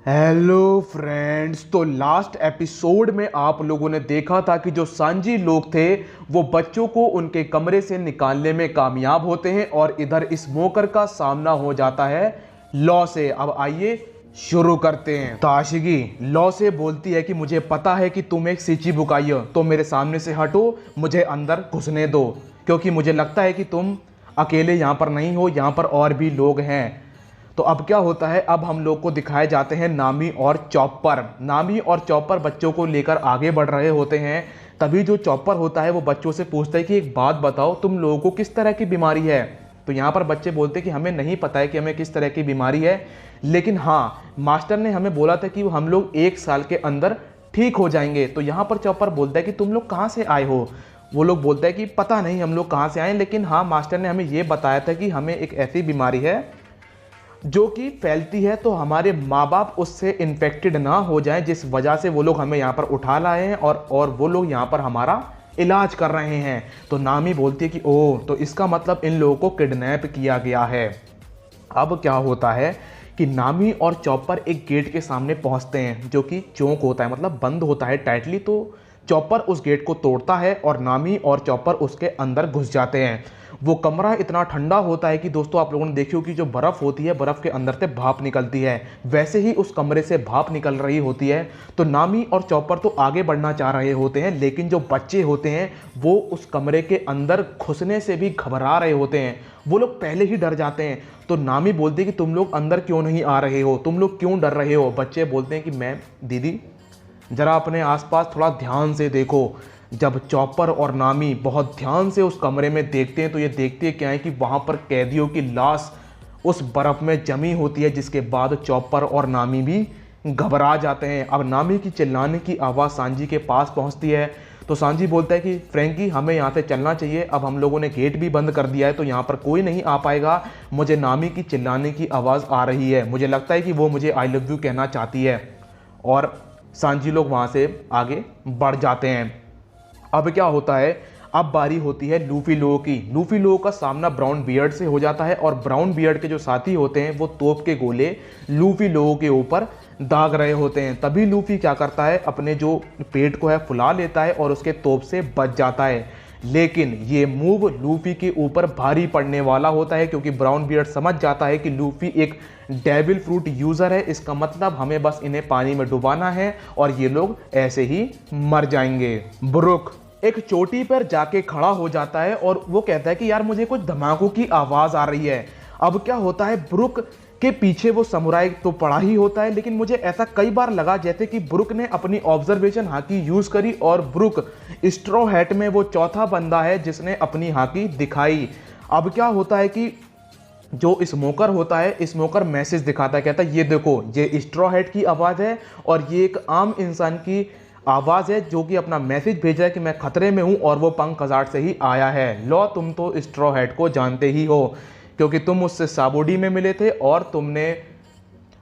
Hello friends. तो last episode में आप लोगों ने देखा था कि जो सांजी लोग थे वो बच्चों को उनके कमरे से निकालने में कामयाब होते हैं और इधर स्मोकर का सामना हो जाता है लॉ से। अब आइए शुरू करते हैं। ताशगी लॉ से बोलती है कि मुझे पता है कि तुम एक सीची बुकाई हो, तो मेरे सामने से हटो, मुझे अंदर घुसने दो, क्योंकि मुझे लगता है कि तुम अकेले यहाँ पर नहीं हो, यहाँ पर और भी लोग हैं। तो अब क्या होता है, अब हम लोग को दिखाए जाते हैं नामी और चॉपर। नामी और चॉपर बच्चों को लेकर आगे बढ़ रहे होते हैं। तभी जो चॉपर होता है वो बच्चों से पूछता है कि एक बात बताओ, तुम लोगों को किस तरह की बीमारी है। तो यहाँ पर बच्चे बोलते हैं कि हमें नहीं पता है कि हमें किस तरह की बीमारी है, लेकिन हाँ मास्टर ने हमें बोला था कि हम लोग 1 साल के अंदर ठीक हो जाएंगे। तो यहाँ पर चॉपर बोलता है कि तुम लोग कहाँ से आए हो। वो लोग बोलते हैं कि पता नहीं हम लोग कहाँ से आए, लेकिन हाँ मास्टर ने हमें ये बताया था कि हमें एक ऐसी बीमारी है जो कि फैलती है, तो हमारे माँ बाप उससे इन्फेक्टेड ना हो जाएं, जिस वजह से वो लोग हमें यहाँ पर उठा लाए हैं और वो लोग यहाँ पर हमारा इलाज कर रहे हैं। तो नामी बोलती है कि ओह, तो इसका मतलब इन लोगों को किडनैप किया गया है। अब क्या होता है कि नामी और चॉपर एक गेट के सामने पहुंचते हैं जो कि चौक होता है, मतलब बंद होता है टाइटली। तो चॉपर उस गेट को तोड़ता है और नामी और चॉपर उसके अंदर घुस जाते हैं। वो कमरा इतना ठंडा होता है कि दोस्तों आप लोगों ने देखी होगी, जो बर्फ़ होती है, बर्फ़ के अंदर से भाप निकलती है, वैसे ही उस कमरे से भाप निकल रही होती है। तो नामी और चॉपर तो आगे बढ़ना चाह रहे होते हैं, लेकिन जो बच्चे होते हैं वो उस कमरे के अंदर घुसने से भी घबरा रहे होते हैं। वो लोग पहले ही डर जाते हैं। तो नामी बोलती है कि तुम लोग अंदर क्यों नहीं आ रहे हो, तुम लोग क्यों डर रहे हो। बच्चे बोलते हैं कि मैम, दीदी ज़रा अपने आसपास थोड़ा ध्यान से देखो। जब चॉपर और नामी बहुत ध्यान से उस कमरे में देखते हैं तो ये देखते हैं क्या है कि वहाँ पर कैदियों की लाश उस बर्फ़ में जमी होती है, जिसके बाद चॉपर और नामी भी घबरा जाते हैं। अब नामी की चिल्लाने की आवाज़ सांजी के पास पहुँचती है। तो सांजी बोलता है कि फ्रैंकी, हमें यहाँ से चलना चाहिए, अब हम लोगों ने गेट भी बंद कर दिया है, तो यहाँ पर कोई नहीं आ पाएगा। मुझे नामी की चिल्लाने की आवाज़ आ रही है, मुझे लगता है कि वो मुझे आई लव यू कहना चाहती है। और सांजी लोग वहाँ से आगे बढ़ जाते हैं। अब क्या होता है, अब बारी होती है लूफी लोगों की। लूफी लोगों का सामना ब्राउन बियर्ड से हो जाता है और ब्राउन बियर्ड के जो साथी होते हैं वो तोप के गोले लूफी लोगों के ऊपर दाग रहे होते हैं। तभी लूफी क्या करता है, अपने जो पेट को है फुला लेता है और उसके तोप से बच जाता है। लेकिन ये मूव लूफी के ऊपर भारी पड़ने वाला होता है, क्योंकि ब्राउन बियर्ड समझ जाता है कि लूफी एक डेविल फ्रूट यूज़र है। इसका मतलब हमें बस इन्हें पानी में डुबाना है और ये लोग ऐसे ही मर जाएंगे। ब्रुक एक चोटी पर जाके खड़ा हो जाता है और वो कहता है कि यार मुझे कुछ धमाकों की आवाज़ आ रही है। अब क्या होता है, ब्रुक के पीछे वो समुराई तो पड़ा ही होता है, लेकिन मुझे ऐसा कई बार लगा जैसे कि ब्रुक ने अपनी ऑब्जर्वेशन हाकी यूज़ करी और ब्रुक स्ट्रॉ हैट में वो चौथा बंदा है जिसने अपनी हाकी दिखाई। अब क्या होता है कि जो स्मोकर होता है, स्मोकर मैसेज दिखाता है, कहता है ये देखो, ये स्ट्रॉ हैट की आवाज़ है और ये एक आम इंसान की आवाज़ है जो कि अपना मैसेज भेज रहा है कि मैं खतरे में हूँ और वो पंख हजार्ड से ही आया है। लो, तुम तो स्ट्रॉ हैट को जानते ही हो, क्योंकि तुम उससे साबोडी में मिले थे और तुमने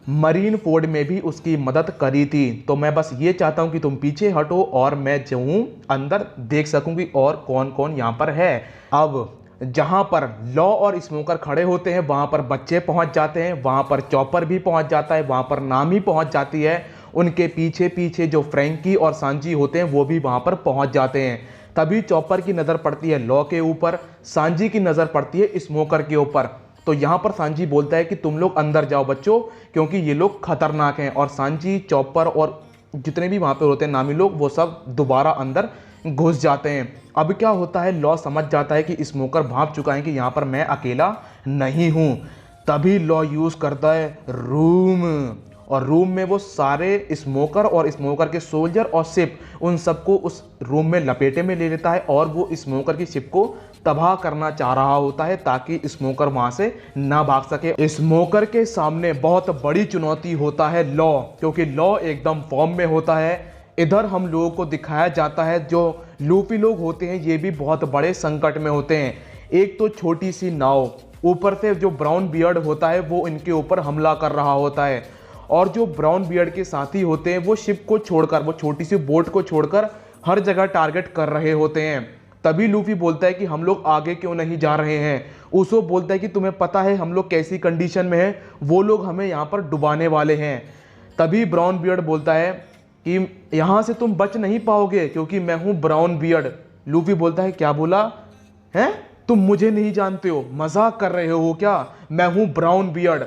मरीन फोर्ड में भी उसकी मदद करी थी। तो मैं बस ये चाहता हूँ कि तुम पीछे हटो और मैं जाऊँ अंदर देख सकूँगी और कौन कौन यहाँ पर है। अब जहाँ पर लॉ और स्मोकर खड़े होते हैं वहाँ पर बच्चे पहुँच जाते हैं, वहाँ पर चॉपर भी पहुँच जाता है, वहाँ पर नामी पहुँच जाती है। उनके पीछे पीछे जो फ्रैंकी और सांजी होते हैं वो भी वहाँ पर पहुँच जाते हैं। तभी चॉपर की नज़र पड़ती है लॉ के ऊपर, सांजी की नज़र पड़ती है स्मोकर के ऊपर। तो यहाँ पर सांजी बोलता है कि तुम लोग अंदर जाओ बच्चों, क्योंकि ये लोग खतरनाक हैं। और सांजी, चॉपर और जितने भी वहाँ पर होते हैं नामी लोग, वो सब दोबारा अंदर घुस जाते हैं। अब क्या होता है, लॉ समझ जाता है कि स्मोकर भाग चुका है कि यहाँ पर मैं अकेला नहीं हूँ। तभी लॉ यूज़ करता है रूम, और रूम में वो सारे स्मोकर और स्मोकर के सोल्जर और शिप, उन सबको उस रूम में लपेटे में ले लेता है और वो स्मोकर की शिप को तबाह करना चाह रहा होता है ताकि स्मोकर वहां से ना भाग सके। स्मोकर के सामने बहुत बड़ी चुनौती होता है लॉ, क्योंकि लॉ एकदम फॉर्म में होता है। इधर हम लोगों को दिखाया जाता है जो लूफी लोग होते हैं ये भी बहुत बड़े संकट में होते हैं। एक तो छोटी सी नाव, ऊपर से जो ब्राउन बियर्ड होता है वो इनके ऊपर हमला कर रहा होता है, और जो ब्राउन बियर्ड के साथी होते हैं वो शिप को छोड़कर, वो छोटी सी बोट को छोड़कर हर जगह टारगेट कर रहे होते हैं। तभी लूफी बोलता है कि हम लोग आगे क्यों नहीं जा रहे हैं। उसो बोलता है कि तुम्हें पता है हम लोग कैसी कंडीशन में हैं, वो लोग हमें यहाँ पर डुबाने वाले हैं। तभी ब्राउन बियर्ड बोलता है कि यहाँ से तुम बच नहीं पाओगे क्योंकि मैं हूँ ब्राउन बियर्ड। लूफी बोलता है क्या बोला है, तुम मुझे नहीं जानते हो, मजाक कर रहे हो क्या, मैं हूँ ब्राउन बियर्ड।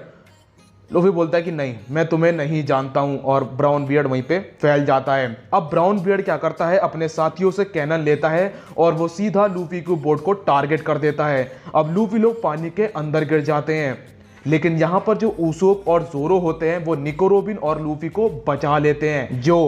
लूफी बोलता है कि नहीं मैं तुम्हें नहीं जानता हूं और ब्राउन बियर्ड वहीं पे फैल जाता है। अब ब्राउन बियर्ड क्या करता है, अपने साथियों से कैनन लेता है और वो सीधा लूफी की बोट को टारगेट कर देता है। अब लूफी लोग पानी के अंदर गिर जाते हैं, लेकिन यहाँ पर जो उसोप और जोरो होते हैं वो निको रोबिन और लूफी को बचा लेते हैं। जो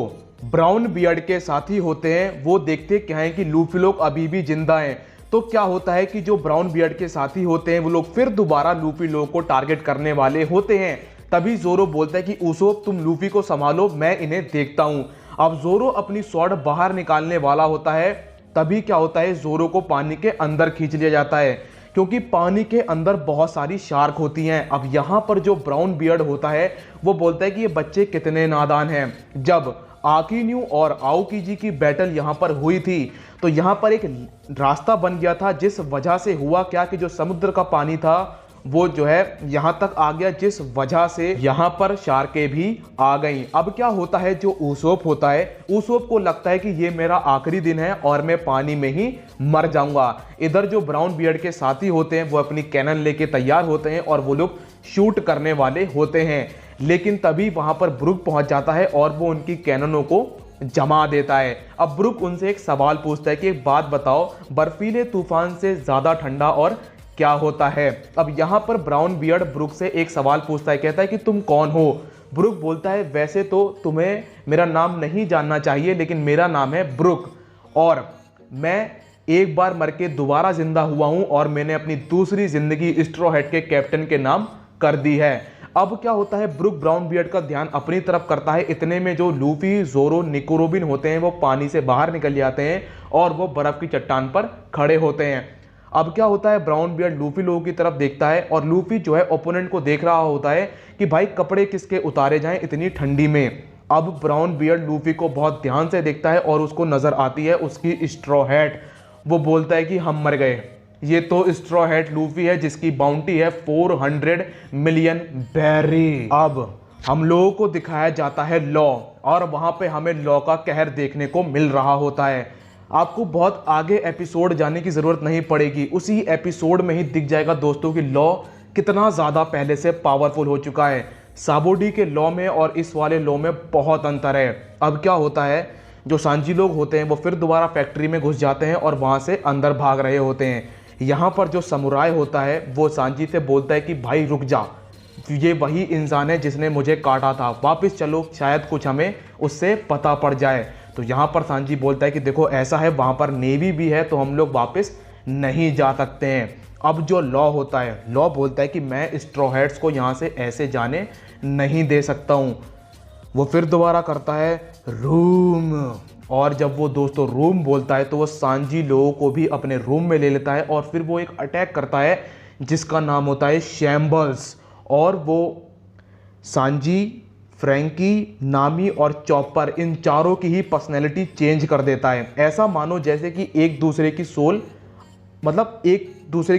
ब्राउन बियर्ड के साथी होते हैं वो देखते क्या है कि लूफी लोग अभी भी जिंदा हैं। तो क्या होता है कि जो ब्राउन बियर्ड के साथी होते हैं वो लोग फिर दोबारा लूफी लोग को टारगेट करने वाले होते हैं। तभी जोरो बोलता है कि उसोप तुम लूफी को संभालो, मैं इन्हें देखता हूं। अब जोरो अपनी स्वॉर्ड बाहर निकालने वाला होता है, तभी क्या होता है जोरो को पानी के अंदर खींच लिया जाता है क्योंकि पानी के अंदर बहुत सारी शार्क होती हैं। अब यहाँ पर जो ब्राउन बियर्ड होता है वो बोलता है कि ये बच्चे कितने नादान हैं। जब आकिन्यू और आओकीजी की बैटल यहाँ पर हुई थी तो यहाँ पर एक रास्ता बन गया था, जिस वजह से हुआ क्या कि जो समुद्र का पानी था वो जो है यहाँ तक आ गया, जिस वजह से यहाँ पर शार्कें भी आ गई। अब क्या होता है, जो उसोप होता है उसोप को लगता है कि ये मेरा आखिरी दिन है और मैं पानी में ही मर जाऊंगा। इधर जो ब्राउन बियर्ड के साथी होते हैं वो अपनी कैनन लेके तैयार होते हैं और वो लोग शूट करने वाले होते हैं, लेकिन तभी वहां पर ब्रुक पहुंच जाता है और वो उनकी कैननों को जमा देता है। अब ब्रुक उनसे एक सवाल पूछता है कि एक बात बताओ, बर्फीले तूफान से ज्यादा ठंडा और क्या होता है। अब यहाँ पर ब्राउन बियर्ड ब्रुक से एक सवाल पूछता है, कहता है कि तुम कौन हो। ब्रुक बोलता है वैसे तो तुम्हें मेरा नाम नहीं जानना चाहिए, लेकिन मेरा नाम है ब्रुक और मैं एक बार मर के दोबारा जिंदा हुआ हूं और मैंने अपनी दूसरी जिंदगी स्ट्रॉ हैट के कैप्टन के नाम कर दी है। अब क्या होता है, ब्रुक ब्राउन बियर्ड का ध्यान अपनी तरफ करता है। इतने में जो लूफी, जोरो, निको रोबिन होते हैं वो पानी से बाहर निकल जाते हैं और वो बर्फ की चट्टान पर खड़े होते हैं। अब क्या होता है, ब्राउन बियर्ड लूफी लोगों की तरफ देखता है और लूफी जो है ओपोनेंट को देख रहा होता है कि भाई कपड़े किसके उतारे जाएं इतनी ठंडी में। अब ब्राउन बियर्ड लूफी को बहुत ध्यान से देखता है और उसको नजर आती है उसकी स्ट्रॉ हैट। वो बोलता है कि हम मर गए, ये तो स्ट्रॉ हैट लूफी है जिसकी बाउंटी है 400 मिलियन बेरी। अब हम लोगों को दिखाया जाता है लॉ और वहां पे हमें लॉ का कहर देखने को मिल रहा होता है। आपको बहुत आगे एपिसोड जाने की ज़रूरत नहीं पड़ेगी, उसी एपिसोड में ही दिख जाएगा दोस्तों कि लॉ कितना ज़्यादा पहले से पावरफुल हो चुका है। साबोडी के लॉ में और इस वाले लॉ में बहुत अंतर है। अब क्या होता है, जो सांजी लोग होते हैं वो फिर दोबारा फैक्ट्री में घुस जाते हैं और वहाँ से अंदर भाग रहे होते हैं। यहाँ पर जो समुराय होता है वो सांजी से बोलता है कि भाई रुक जा, ये वही इंसान है जिसने मुझे काटा था, वापस चलो शायद कुछ हमें उससे पता पड़ जाए। तो यहाँ पर सांजी बोलता है कि देखो ऐसा है, वहाँ पर नेवी भी है तो हम लोग वापस नहीं जा सकते हैं। अब जो लॉ होता है, लॉ बोलता है कि मैं स्ट्रॉ हैट्स को यहाँ से ऐसे जाने नहीं दे सकता हूँ। वो फिर दोबारा करता है रूम, और जब वो दोस्तों रूम बोलता है तो वो सांजी लोगों को भी अपने रूम में ले लेता है और फिर वो एक अटैक करता है जिसका नाम होता है शैम्बल्स। और वो सांजी, फ्रैंकी, नामी और चॉपर इन चारों की ही पर्सनैलिटी चेंज कर देता है। ऐसा मानो जैसे कि एक दूसरे की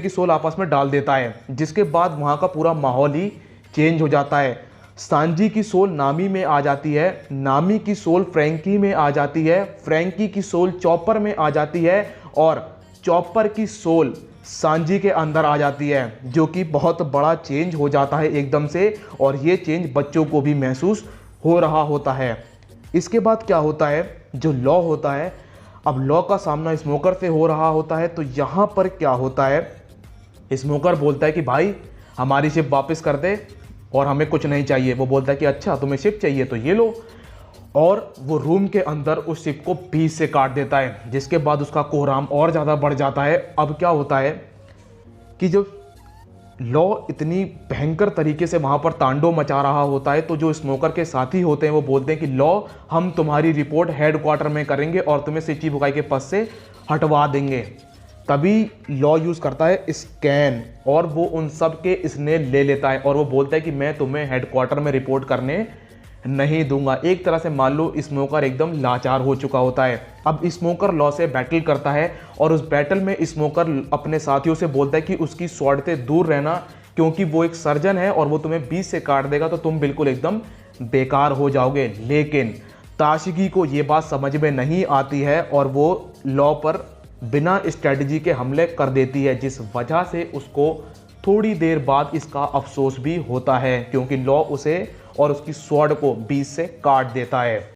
सोल आपस में डाल देता है, जिसके बाद वहाँ का पूरा माहौल ही चेंज हो जाता है। सांजी की सोल नामी में आ जाती है, नामी की सोल फ्रैंकी में आ जाती है, फ्रैंकी की सोल चॉपर में आ जाती है और चॉपर की सोल सांजी के अंदर आ जाती है, जो कि बहुत बड़ा चेंज हो जाता है एकदम से। और ये चेंज बच्चों को भी महसूस हो रहा होता है। इसके बाद क्या होता है, जो लॉ होता है, अब लॉ का सामना स्मोकर से हो रहा होता है। तो यहाँ पर क्या होता है, स्मोकर बोलता है कि भाई हमारी शिप वापस कर दे और हमें कुछ नहीं चाहिए। वो बोलता है कि अच्छा तुम्हें शिप चाहिए तो ये लो, और वो रूम के अंदर उस शिप को बीच से काट देता है, जिसके बाद उसका कोहराम और ज़्यादा बढ़ जाता है। अब क्या होता है कि जब लॉ इतनी भयंकर तरीके से वहाँ पर तांडव मचा रहा होता है तो जो स्मोकर के साथी होते हैं वो बोलते हैं कि लॉ हम तुम्हारी रिपोर्ट हेडक्वार्टर में करेंगे और तुम्हें सिची बुकाई के पद से हटवा देंगे। तभी लॉ यूज़ करता है स्कैन और वो उन सब के इसने ले लेता है और वो बोलता है कि मैं तुम्हें हेडक्वार्टर में रिपोर्ट करने नहीं दूंगा। एक तरह से मान लो स्मोकर एकदम लाचार हो चुका होता है। अब स्मोकर लॉ से बैटल करता है और उस बैटल में स्मोकर अपने साथियों से बोलता है कि उसकी स्वॉर्ड से दूर रहना, क्योंकि वो एक सर्जन है और वो तुम्हें बीच से काट देगा तो तुम बिल्कुल एकदम बेकार हो जाओगे। लेकिन ताशिकी को ये बात समझ में नहीं आती है और वो लॉ पर बिना स्ट्रेटजी के हमले कर देती है, जिस वजह से उसको थोड़ी देर बाद इसका अफसोस भी होता है, क्योंकि लॉ उसे और उसकी स्वॉर्ड को बीच से काट देता है।